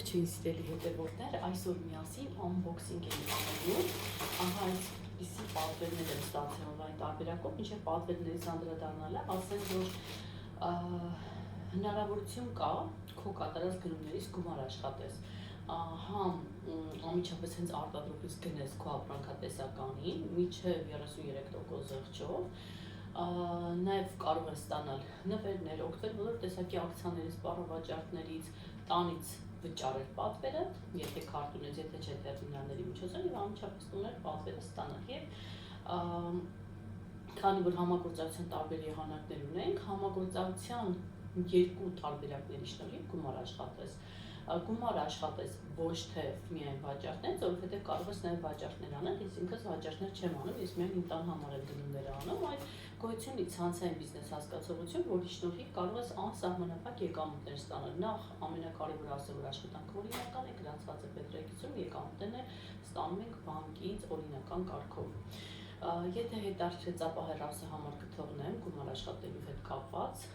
Ողջույն սիրելի հետևորդներ, այսօր միասին unboxing ենք անելու, ահա այսպիսի պատվերներ եմ ստացել օնլայն տարբերակով, մինչև պատվերներից անդրադառնալը, ասեմ, որ հնարավորություն կա քո կատարած գնումներից գումար աշխատես, համ անմիջապես հենց արտադրողից գնես քո ապրանքատեսականին, մինչև 33% զեղչով, նաև կարող ես ստանալ նվերներ, օգտվել բոլոր տեսակի ակցիաներից, բառավաճառքներից, տանից վճարել պատվերը, եթե քարտ ունես, եթե չէ տերմինալների միջոցով եւ անմիջապես տունել պատվերը ստանալ եւ քանի որ համագործակցության տարբեր եղանակներ ունենք, համագործակցության երկու տարբերակների շնորհիվ գումար աշխատես ոչ թե միայն վաճառքներ, որովհետև կարող ես նաև վաճառքներ անել, ես ինքս վաճառքներ չեմ անում, ես միայն իմ տան համար եմ գնումներ անում, այլ գոյություն ցանցային բիզնես հասկացողություն, որի շնորհիվ կարող ես անսահմանափակ եկամուտներ ստանալ։ Նախ ամենակարևորը ասել, որ աշխատանքը օրինական է, գրանցված է պետրեկցում, եկամուտները ստանում ենք բանկից օրինական կարգով։ Եթե հետաքրքրեց, ապա հեռախոսի համար կթողնեմ գումար աշխատելու հետ կապված,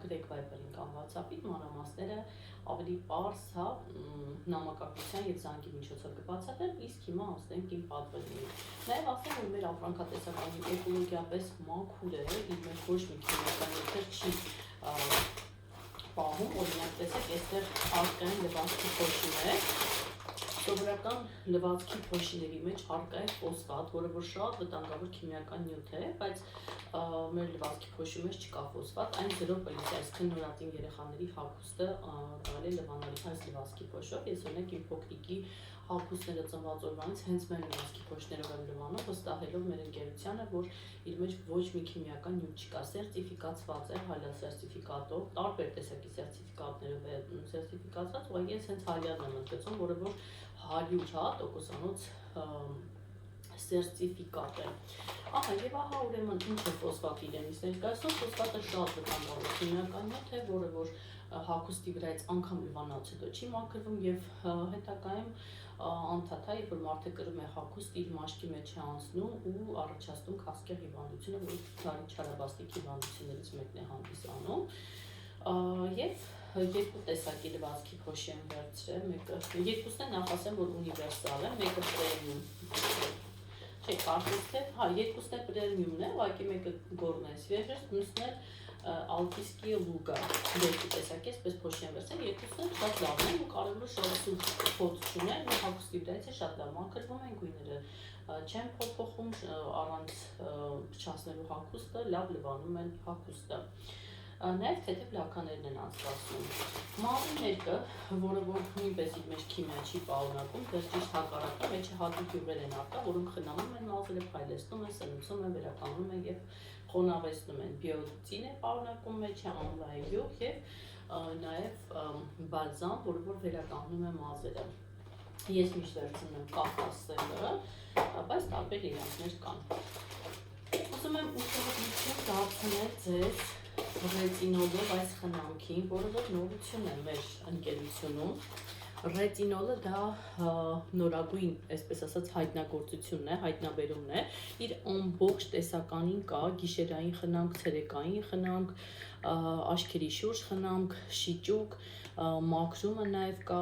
գրեք Viber-ին կամ WhatsApp-ին, մանրամասները ավելի պարզ նամակագրության եւ զանգի միջոցով կբացատրեմ, իսկ հիմա անցնենք իմ պատվերներին։ Նաեւ ասեմ, որ մեր ապրանքատեսականի էկոլոգիապես մաքուր է, իր մեջ ոչ մի քիմիական նյութեր չի պահում, օրինակ տեսեք, այստեղ արկային լվացքի փոշին է։ Սովորական լվացքի փոշիների մեջ առկա է ֆոսֆատ, որը որ շատ վտանգավոր քիմիական նյութ է, բայց մեր լվացքի փոշի մեջ չկա ֆոսֆատ, այն 0%, այսինքն նորածին երեխաների հագուստը կարելի է լվանալ այս լվացքի փոշով։ Ես օրինակ իմ փոքրիկի հագուստները ծնված օրվանից հենց մեր լվացքի փոշներով եմ լվանում, վստահելով մեր ընկերությանը, որ իր մեջ ոչ մի քիմիական նյութ չկա, սերտիֆիկացված է հալյալ սերտիֆիկատով, տարբեր տեսակի սերտիֆիկատներով է սերտիֆիկացված, ուղղակի ես հենց հալյալն եմ ընդգծում, որը որ 100% սերտիֆիկատ է։ Ահա եւ ահա ուրեմն ինչ է ֆոսֆատը իրենից ներկայացնում, ֆոսֆատը շատ վտանգավոր քիմիական նյութ է, որը որ հագուստի վրայից անգամ լվանալուց հետո չի մաքրվում եւ հետագայում անդադար, երբ որ մարդը կրում է հագուստ, իր մաշկի մեջ է անցնում ու առաջացնում քաղցկեղ հիվանդությունը, որը չարաբաստիկ հիվանդություններից մեկն է հանդիսանում։ Եվ երկու տեսակի լվացքի փոշի եմ վերցրել, մեկը երկուսն է նախ ասեմ, որ ունիվերսալ է, մեկը պրեմիում։ Չէ, կարծես թե, երկուսն է պրեմիումն է, ուղղակի մեկը գորնես վերջերս, մյուսն է Alpiski Luga, երկու տեսակի, այսպես փոշի եմ վերցրել, երկուսն էլ շատ լավն են ու կարևորը շորասուր փոթ չունեն, ու հագուստի վրայից է շատ լավ մաքրվում են, գույները չեն փոփոխում, առանց փչացնելու հագուստը, լավ լվանում են հագուստը։ Նաև թեթև լաքաներն են անցկացնում։ Մավի ներկը, որը որ նույնպես իր մեջ քիմիա չի պարունակում, դեռ ճիշտ հակառակը, մեջը հատուկ յուղեր են առկա, որոնք խնամում են մազերը, փայլեցնում են, սնուցում են, վերականգնում են եւ խոնավեցնում են։ Բիոտին է պարունակում մեջը, ամլայի յուղ եւ նաև բալզամ, որը որ վերականգնում է մազերը։ Ես միշտ վերցնում եմ կախասերը, բայց տարբեր իրանքներ կան։ Ուզում եմ ուշադրություն դարձնել ձեզ ռետինոլով այս խնամքին, որը որ նորություն է մեր ընկերությունում։ Ռետինոլը դա նորագույն, այսպես ասած, հայտնագործությունն է, հայտնաբերումն է, իր ամբողջ տեսականին կա գիշերային խնամք, ցերեկային խնամք, աչքերի շուրջ խնամք, շիճուկ, մաքրումը նաև կա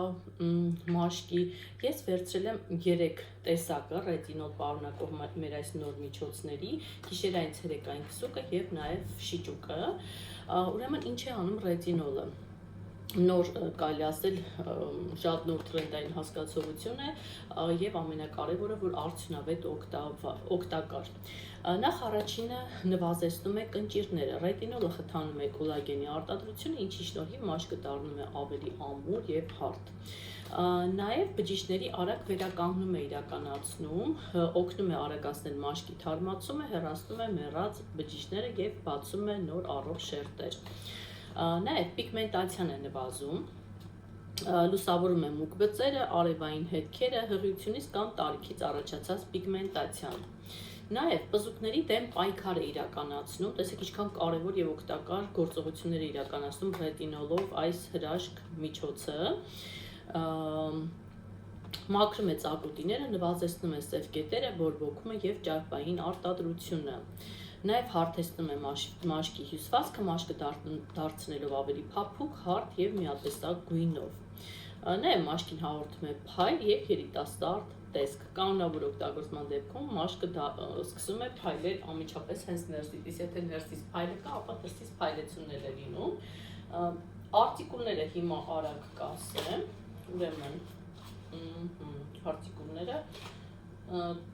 մաշկի։ Ես վերցրել եմ 3 տեսակը ռետինոլ պարունակող մեր այս նոր միջոցների, գիշերային, ցերեկային քսուկը եւ նաև շիճուկը։ Ուրեմն ինչ է անում ռետինոլը։ Նոր կարելի ասել շատ նոր տրենդային հասկացողություն է եւ ամենակարևորը, որ արդյունավետ օգտակար։ Նախ առաջինը նվազեցնում է կնճիռները, ռետինոլը խթանում է կոլագենի արտադրությունը, ինչի շնորհիվ մաշկը դառնում է ավելի ամուր եւ հարթ։ Նաև բջիջների արագ վերականգնում է իրականացնում, օգնում է արագացնել մաշկի թարմացումը, հեռացնում է մեռած բջիջները եւ բացում է նոր առողջ շերտեր։ Նաև պիգմենտացիան է նվազում, լուսավորում է մուգ բծերը, արևային հետքերը, հղիությունից կամ տարիքից առաջացած պիգմենտացիան։ Նաև բզուկների դեմ պայքար է իրականացնում, տեսեք ինչքան կարևոր եւ օգտակար գործողություններ է իրականացնում ռետինոլով այս հրաշք միջոցը։ Մաքրում է ծակոտիները, նվազեցնում է սև կետերը, բորբոքումը եւ ճարպային արտադրությունը։ Նաև հարթեցնում է մաշկի հյուսվածքը, մաշկը դարձնելով ավելի փափուկ, հարթ եւ միատեսակ գույնով։ Նա մաշկին հաղորդում է փայլ եւ երիտասարդ տեսք։ Կանոնավոր օգտագործման դեպքում մաշկը սկսում է փայլել անմիջապես հենց ներսից, եթե ներսից փայլը կա, ապա դրսից փայլեցումներ է լինում։ Արտիկուլները հիմա արագ կասեմ, ուրեմն արտիկուլները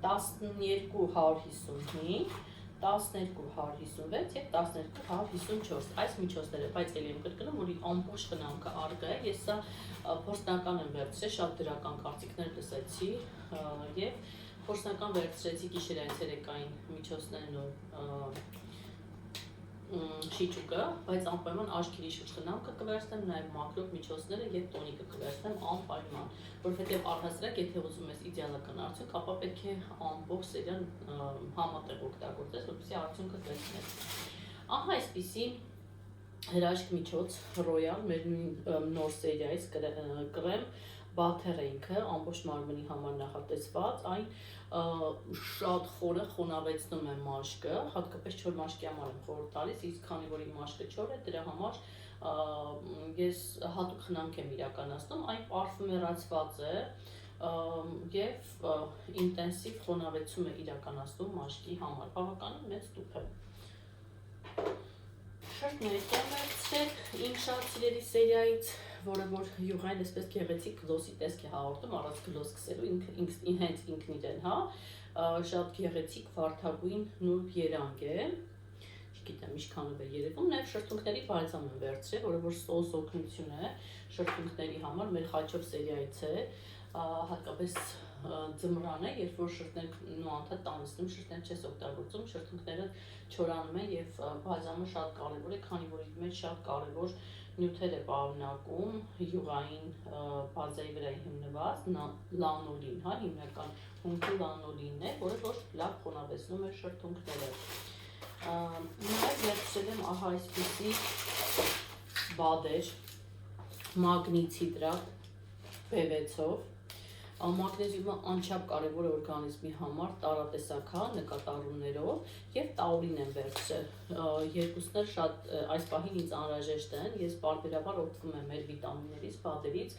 1255 1256 եւ 1254 այս միջոցները, բայց ելի եմ կրկնում, որ ամբողջ խնամքը արգա է, ես սա փորձնական եմ վերցրել, շատ դրական կարծիքներ լսեցի եւ փորձնական վերցրեցի գիշերային ցերեկային միջոցներն ու շիճուկը, բայց անպայման աչքերի շուրջ խնամքը կվերցնեմ, նաեւ մակրոկ միջոցները եւ տոնիկը կվերցնեմ անպայման, որովհետեւ առհասարակ եթե ուզում ես իդեալական արդյունք, ապա պետք է ամբողջ սերիան համատեղ օգտագործես, որպեսզի արդյունքը տեսնես։ Ահա այսպիսի հրաշք միջոց Royal մեր նոր սերիայից կրեմ բաթերենքը ամբողջ մարմնի համար նախատեսված, այն շատ խորը խոնավեցնում է մաշկը, հատկապես չոր մաշկի համար եմ խորհուրդ տալիս, իսկ քանի որ իմ մաշկը չոր է, դրա համար ես հատուկ խնամք եմ իրականացնում, այն պարֆումերացված է եւ ինտենսիվ խոնավեցում է իրականացնում մաշկի համար, բավականին մեծ տուփ է։ Շրթներս եմ վերցրել իմ շատ սիրելի սերիայից, որը որ յուղային այսպես գեղեցիկ գլոսի տեսք է հաղորդում, առանց գլոս սկսելու հենց ինքն իրեն, հա, շատ գեղեցիկ վարդագույն նուրբ երանգ է, չգիտեմ ինչքանով է երևում, նաև շրթունքների բալզամ եմ վերցրել, որը որ սոս օգնություն է շրթունքների համար, մեր խաչով սերիայից է, հատկապես ձմռան է, երբ որ շրթներն ու անդադ տանցնում, շրթներ չես օգտագործում, շրթունքները չորանում է եւ բալզամը շատ կարեւոր է, քանի որ իր մեջ շատ կարեւոր նյութեր է պարունակում յուղային բազայի վրա հիմնված լանոլին, հա, հիմնական հումքի լանոլինն է, որը որ լավ խոնավեցնում է շրթունքները։ Նաև վերցրել եմ ահա այսպիսի բադեր մագնիցիդրատ B6-ով։ Մագնեզիումը անչափ կարևոր է օրգանիզմի համար տարատեսական նկատառումներով եւ տաուրին եմ վերցրել։ Երկուսն էլ շատ այս պահին ինձ անհրաժեշտ են, ես բարբերաբար օգտվում եմ մեր վիտամիններից, բադերից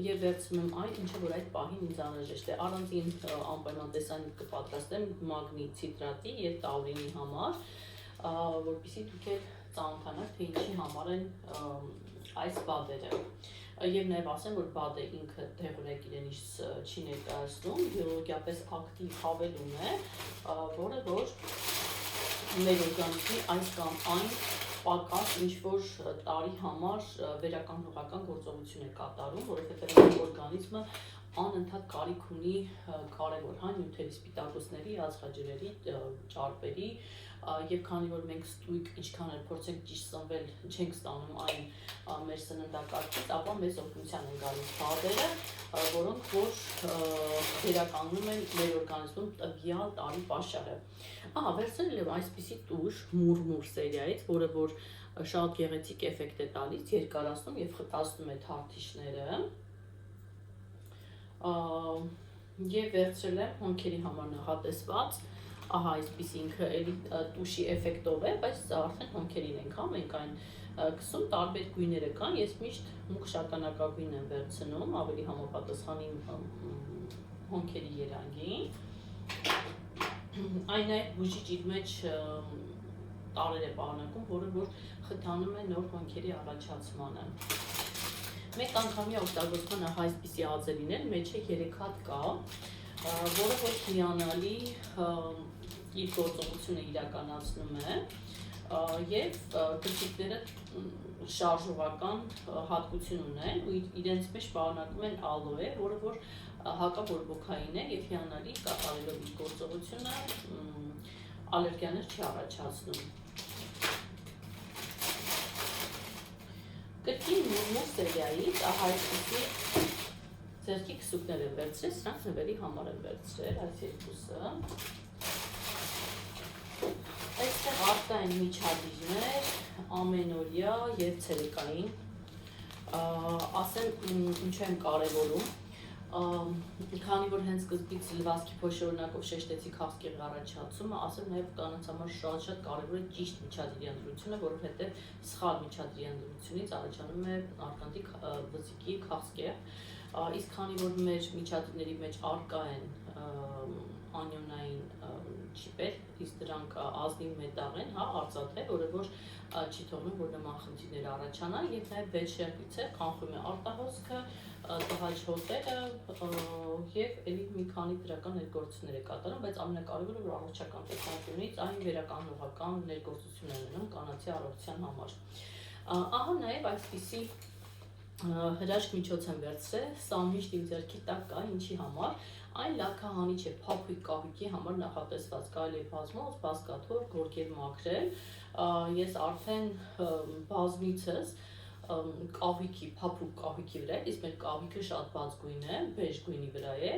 եւ վերցնում եմ այն, ինչը որ այդ պահին ինձ անհրաժեշտ է։ Առանձին անպայման տեսանյութ կպատրաստեմ մագնի ցիտրատի եւ տաուրինի համար, որպեսզի դուք էլ ծանոթանաք, թե ինչի համար են այս բադերը։ Եվ նաև ասեմ, որ բադը ինքը դեղորայք իրենից չի ներկայացնում, բիոլոգիապես ակտիվ հավելում է, որը որ մեր օրգանիզմի այս կամ այն պակաս ինչ-որ տարի համար վերականգնողական գործողություն է կատարում, որովհետև մեր օրգանիզմը անընդհատ կարիք ունի կարևոր նյութերի, սպիտակուցների, ածխաջրերի, ճարպերի, եւ քանի որ մենք ստույգ ինչքան էլ փորձենք ճիշտ սնվել, չենք ստանում այն մեր սննդակարգից, ապա մեզ օգնության են գալիս բադերը, որոնք որ վերականգնում են մեր օրգանիզմում տվյալ տարի պաշարը։ Ահա, վերցրել եմ այսպիսի տուշ մուրմուր սերիայից, որը որ շատ գեղեցիկ էֆեկտ է տալիս, երկարացնում եւ խտացնում է թարթիշները։ Եվ վերցրել եմ հոնքերի համար նախատեսված, ահա այսպես ինքը էլի տուշի էֆեկտով է, բայց արդեն հոնքերին ենք, հա, մենք այն կսում, տարբեր գույները կան, ես միշտ մուգ շագանակագույն եմ վերցնում, ավելի համապատասխանի հոնքերի երանգին, այն այդ բուժիչ իր մեջ տարեր է պարունակում, որը որ խթանում է նոր հոնքերի առաջացմանը։ Մեկ անգամյա օգտագործման ահա այսպիսի ածելին էլ մեջը 3 հատ կա, որը որ հիանալի իր գործողությունը իրականացնում է եւ գրճիքները շարժողական հատկություն ունեն ու իրենց մեջ պարունակում են ալոե, որը որ հակաբորբոքային է եւ հիանալի կատարելով իր գործողությունը ալերգիաներ չի առաջացնում։ Կրկին մուրմուր սերիայից ահա այսպիսի ձեռքի քսուկներ եմ վերցրել, սրանք նվերի համար եմ վերցրել, այս երկուսը։ Այստեղ արտային միջադիրներ, ամենօրյա եւ ցերեկային, ասեմ ինչ եմ կարևորում, քանի որ հենց սկզբից լվացքի փոշորնակով շեշտեցի քաղցկեղի առաջացումը, ասեմ նաև կանանց համար շատ կարևոր է ճիշտ միջադիրի ընտրությունը, որովհետև սխալ միջադիրի ընտրությունից առաջանում է արտանտիկ վզիկի քաղցկեղ, Իսկ քանի որ մեր միջադների մեջ արկա են անյոնային չիպեր, իսկ դրանք ազնիվ մետաղ են, արծաթե, որը որ չի թողնում, որ նման խնդիրներ առաջանան, եւ նաեւ վերջերից է կանխում է արտահոսքը, տհաճ հոտերը եւ ելի մի քանի դրական ներգործություններ է կատարում, բայց ամենակարևորը որ առողջական տեսանկյունից այն վերականգնողական ներգործություն է ունենում կանացի առողջության համար։ Ահա նաեւ այսպիսի հրաշք միջոց են վերցրել, սա միշտ իմ ձեռքի տակ կա, ինչի համար, այն լաքահանիչ է փափուկ կահույքի համար նախատեսված, կարելի է բազմոց, բազկաթոռ, գորգեր մաքրել, ես արդեն բազմիցս կահույքի, փափուկ կահույքի վրա է, իսկ մեր կահույքը շատ բաց գույն է, բեժ գույնի վրա է,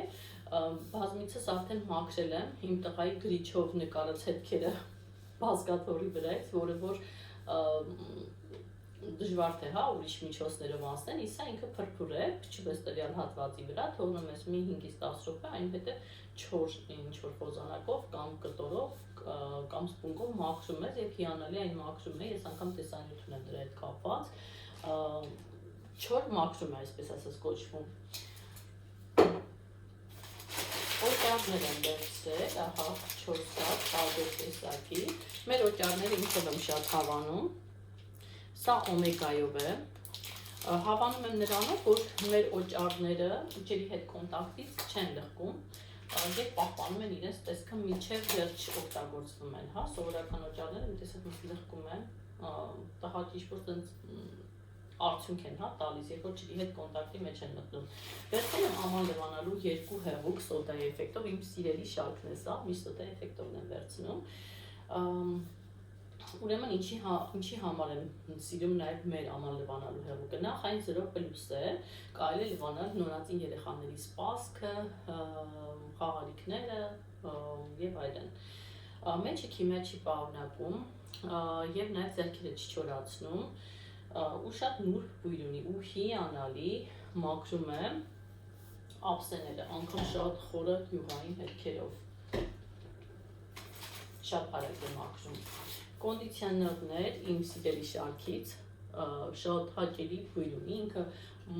բազմիցս արդեն մաքրել եմ, իմ տղայի գրիչով նկարած հետքերը բազկաթոռի վրայից, որը որ դժվար թե ուրիշ միջոցներով անցնեն, իսկ ինքը փրփուր է, փչում ես տվյալ հատվածի վրա, թողնում ես մի 5-ից 10 րոպե, այնուհետև չոր ինչ-որ խոզանակով կամ կտորով կամ սպունգով մաքրում ես եւ հիանալի այն մաքրում է, ես անգամ տեսանյութ ունեմ դրա հետ կապված, չոր մաքրում է, այսպես ասած կոչվում։ Օճառներ են վերցրել, ահա 4 հատ, տարբեր տեսակի, մեր օճառները ինքով եմ շատ հավանում, սա օմեգայով է, հավանում եմ նրանով, որ մեր օճառները ջրի հետ կոնտակտից չեն լղկում և պահպանում են իրենց տեսքը մինչև վերջ օգտագործվում են, սովորական օճառները մի տեսակ լղկում են, տհաճ ինչ-որ արդյունք են տալիս, երբ որ ջրի հետ կոնտակտի մեջ են մտնում։ Վերցրել եմ աման լվանալու 2 հեղուկ սոդայի էֆեկտով, իմ սիրելի շարքն է սա, մի սոդայի էֆեկտով եմ վերցնում։ Ուրեմն ինչի համար եմ սիրում նաև մեր աման լվանալու հեղուկը, նախ այն 0+ է, կարելի է լվանալ նորածին երեխաների սպասքը, խաղալիքները եւ այլն։ Մեջը քիմիա չի պարունակում եւ նաև ձեռքերը չի չորացնում, ու շատ նուրբ բույր ունի ու հիանալի մաքրում է ափսեները, անգամ շատ խորը յուղային հետքերով, շատ արագ է մաքրում։ Կոնդիցիոներներ իմ սիրելի շարքից շատ հաճելի բույր ունի, ինքը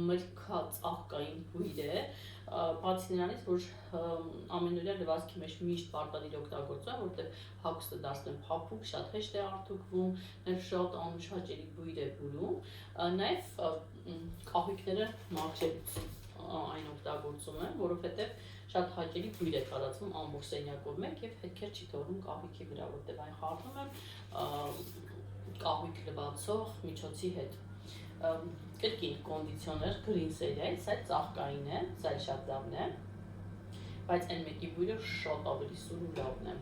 մրգած աղկային բույր է, բացի նրանից, որ ամենօրյա լվացքի մեջ միշտ պարտադիր օգտագործում եմ, որտեղ հագուստը դարձնում փափուկ, շատ հեշտ է արտուկվում, նաև շատ անուշ հաճելի բույր է բուրում, նաև կահույքները մաքրելուց այն օգտագործում եմ, որովհետև շատ հաճելի բույր է տարածվում ամբողջ սենյակով մեկ եւ հետքեր չի թողնում կահույքի վրա, որտեղ այն խառնում եմ կահույք լվացող միջոցի հետ։ Կրկին կոնդիցիոներ գրին սերիայից, սա ծաղկային է, սա շատ լավն է, բայց այն մեկի բույրը շատ ավելի սուր ու լավն է։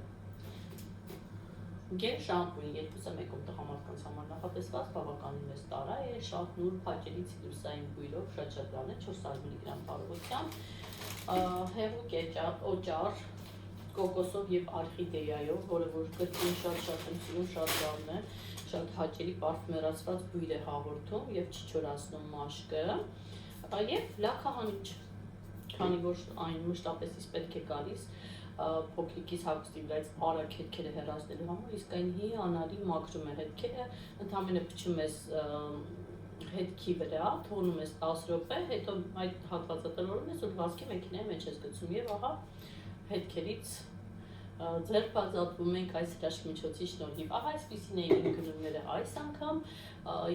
Գեր շամպունի, երկուսը մեկում տղամարդկանց համար նախատեսված, բավականին մեծ տարա է, շատ նուրբ հաճելի ցիտրուսային բույրով, շատ լավն է, 400 մգ տարողությամբ, հեղուկ օճառ, կոկոսով եւ օրխիդեայով, որը որ կրկին շատ եմ սիրում, շատ լավն է, շատ հաճելի պարֆումերացված բույր է հաղորդում եւ չի չորացնում մաշկը, եւ լաքահանիչ, քանի որ այն մշտապես պետք է գալիս փոքրիկից հագուստի վրայից արագ հետքերը հեռացնելու համար, իսկ այն հիանալի մաքրում է հետքերը, ընդամենը փչում ես հետքի վրա, թողնում ես 10 րոպե, հետո այդ հատվածը տրորում ես ու լվացքի մեքենայի մեջ ես գցում եւ ահա հետքերից ձերբազատվում ենք այս հրաշք միջոցի շնորհիվ։ Ահա այսպիսին էին իմ գնումները այս անգամ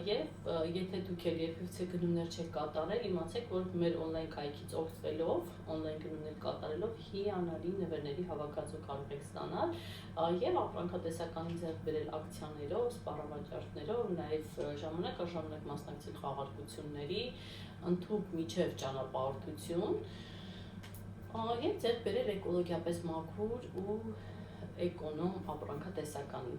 եւ եթե դուք էլ երբևիցե գնումներ չեք կատարել, իմացեք, որ մեր օնլայն կայքից օգտվելով, օնլայն գնումներ կատարելով հիանալի նվերների հավաքածու կարող եք ստանալ եւ ապրանքատեսականին ձեռք բերել ակցիաներով, սպառավաճառներով, նաեւ ժամանակ առ ժամանակ մասնակցել խաղարկությունների, ընդհանուր միջև ճանապարհորդություն եւ ձեռք բերել էկոլոգիապես մաքուր ու էկոնոմ ապրանքատեսականին։